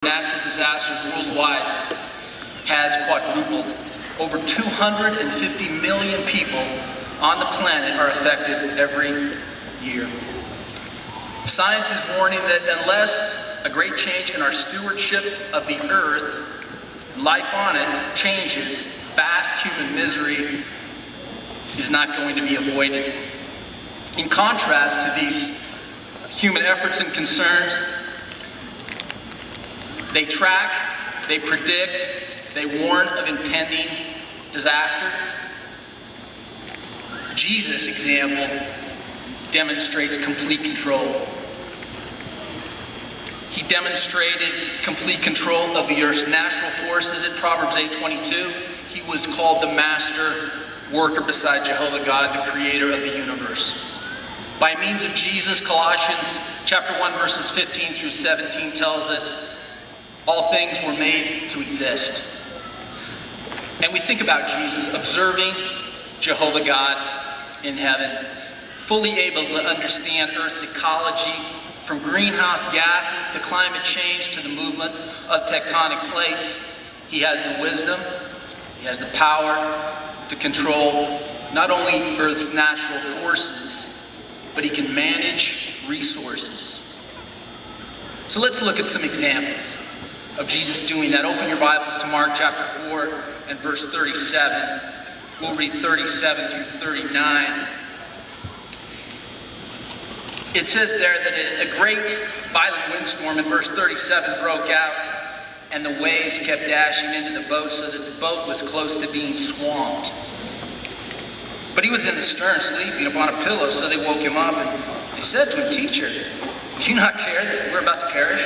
Natural disasters worldwide has quadrupled. Over 250 million people on the planet are affected every year. Science is warning that unless a great change in our stewardship of the earth, life on it changes, vast human misery is not going to be avoided. In contrast to these human efforts and concerns, they track, they predict, they warn of impending disaster. Jesus' example demonstrates complete control. He demonstrated complete control of the earth's natural forces in Proverbs 8:22. He was called the master worker beside Jehovah God, the creator of the universe. By means of Jesus, Colossians chapter 1 verses 15 through 17 tells us all things were made to exist. And we think about Jesus observing Jehovah God in heaven, fully able to understand Earth's ecology, from greenhouse gases to climate change to the movement of tectonic plates. He has the wisdom, he has the power to control not only Earth's natural forces, but he can manage resources. So let's look at some examples of Jesus doing that. Open your Bibles to Mark chapter 4 and verse 37. We'll read 37 through 39. It says there that a great violent windstorm in verse 37 broke out, and the waves kept dashing into the boat so that the boat was close to being swamped. But he was in the stern sleeping upon a pillow, so they woke him up, and they said to him, "Teacher, do you not care that we're about to perish?"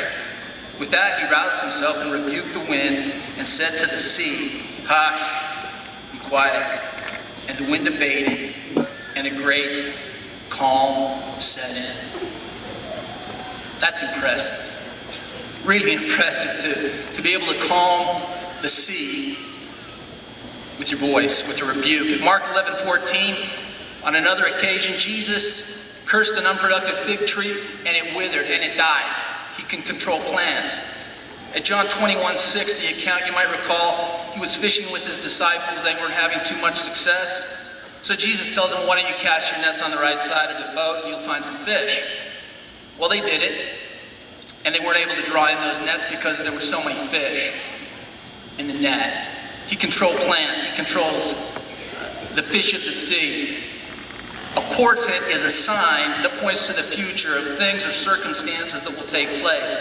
With that, he roused himself and rebuked the wind and said to the sea, "Hush, be quiet." And the wind abated, and a great calm set in. That's impressive. Really impressive to be able to calm the sea with your voice, with a rebuke. In Mark 11:14, on another occasion, Jesus cursed an unproductive fig tree, and it withered, and it died. He can control plants. At John 21:6, the account, you might recall, he was fishing with his disciples. They weren't having too much success. So Jesus tells them, "Why don't you cast your nets on the right side of the boat and you'll find some fish?" Well, they did it. And they weren't able to draw in those nets because there were so many fish in the net. He controlled plants. He controls the fish of the sea. A portent is a sign that points to the future of things or circumstances that will take place.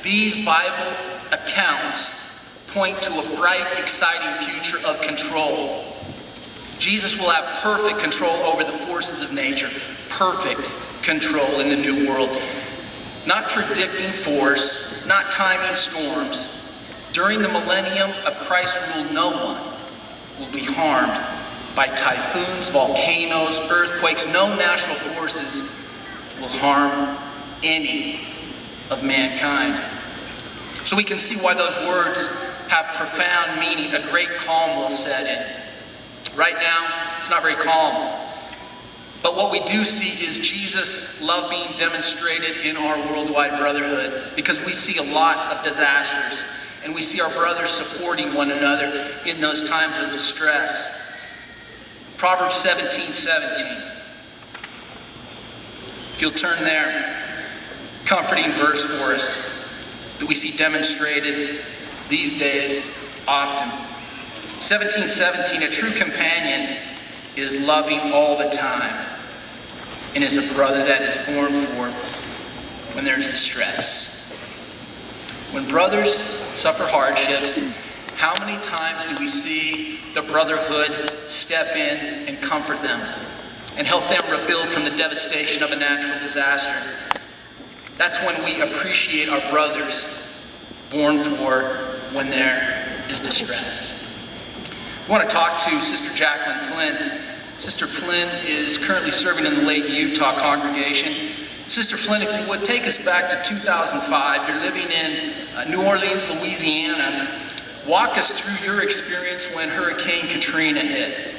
These Bible accounts point to a bright, exciting future of control. Jesus will have perfect control over the forces of nature, perfect control in the new world. Not predicting force, not timing storms. During the millennium of Christ's rule, no one will be harmed by typhoons, volcanoes, earthquakes. No natural forces will harm any of mankind. So we can see why those words have profound meaning. A great calm will set in. Right now, it's not very calm. But what we do see is Jesus' love being demonstrated in our worldwide brotherhood, because we see a lot of disasters, and we see our brothers supporting one another in those times of distress. Proverbs 17:17. If you'll turn there, comforting verse for us that we see demonstrated these days often. 17:17, a true companion is loving all the time and is a brother that is born for when there's distress. When brothers suffer hardships, how many times do we see the brotherhood step in and comfort them and help them rebuild from the devastation of a natural disaster? That's when we appreciate our brothers born for when there is distress. I want to talk to Sister Jaclyn Flynn. Sister Flynn is currently serving in the Lake Utah congregation. Sister Flynn, if you would, take us back to 2005. You're living in New Orleans, Louisiana. Walk us through your experience when Hurricane Katrina hit.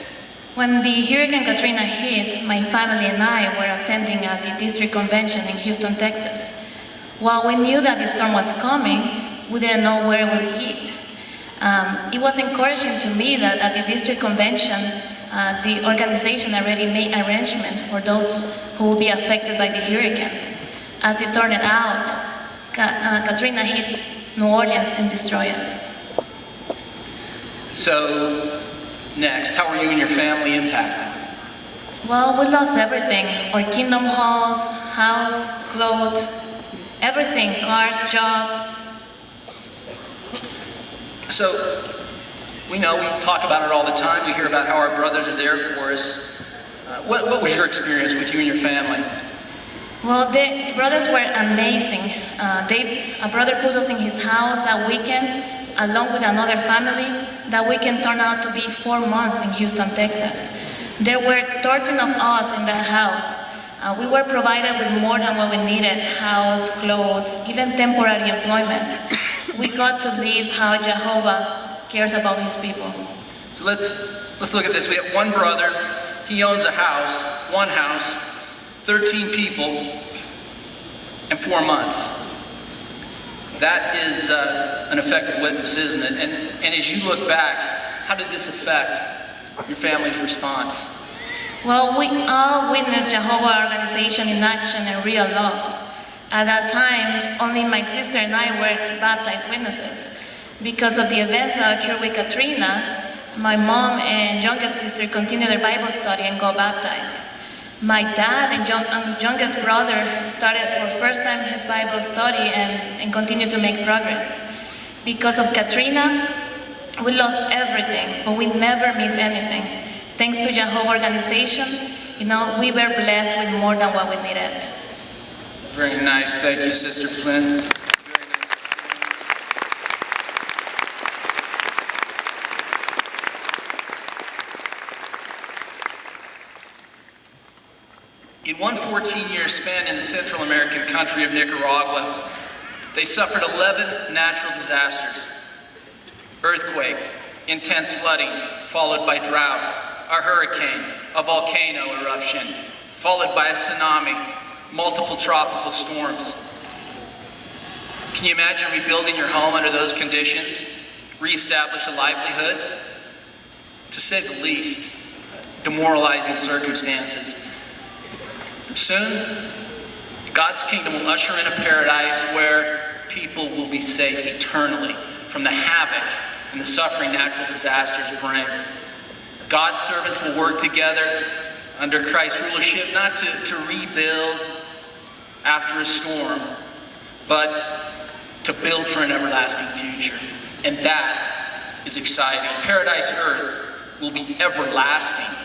When the Hurricane Katrina hit, my family and I were attending at the district convention in Houston, Texas. While we knew that the storm was coming, we didn't know where it would hit. It was encouraging to me that at the district convention, the organization already made arrangements for those who would be affected by the hurricane. As it turned out, Katrina hit New Orleans and destroyed it. So, next, how were you and your family impacted? Well, we lost everything. Our kingdom halls, house, clothes, everything, cars, jobs. So, we talk about it all the time. We hear about how our brothers are there for us. What was your experience with you and your family? Well, the brothers were amazing. A brother put us in his house that weekend, along with another family. That weekend turned out to be 4 months in Houston, Texas. There were 13 of us in that house. We were provided with more than what we needed: house, clothes, even temporary employment. We got to live how Jehovah cares about his people. So let's look at this. We have one brother. He owns one house, 13 people, and 4 months. That is an effective witness, isn't it? And as you look back, how did this affect your family's response? Well, we all witnessed Jehovah organization in action and real love. At that time, only my sister and I were baptized witnesses. Because of the events that occurred with Katrina, my mom and youngest sister continued their Bible study and got baptized. My dad and youngest brother started for the first time his Bible study and continued to make progress. Because of Katrina, we lost everything, but we never missed anything. Thanks to Jehovah organization, we were blessed with more than what we needed. Very nice. Thank you, Sister Flynn. In one 14-year span in the Central American country of Nicaragua, they suffered 11 natural disasters: earthquake, intense flooding, followed by drought, a hurricane, a volcano eruption, followed by a tsunami, multiple tropical storms. Can you imagine rebuilding your home under those conditions? Reestablish a livelihood? To say the least, demoralizing circumstances. Soon, God's kingdom will usher in a paradise where people will be safe eternally from the havoc and the suffering natural disasters bring. God's servants will work together under Christ's rulership, not to rebuild after a storm, but to build for an everlasting future. And that is exciting. Paradise Earth will be everlasting.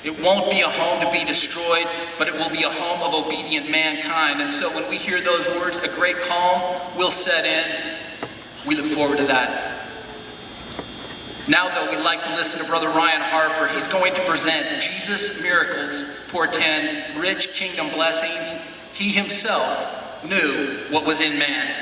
It won't be a home to be destroyed, but it will be a home of obedient mankind. And so when we hear those words, a great calm will set in. We look forward to that. Now, though, we'd like to listen to Brother Ryan Harper. He's going to present Jesus' miracles portend rich kingdom blessings. He himself knew what was in man.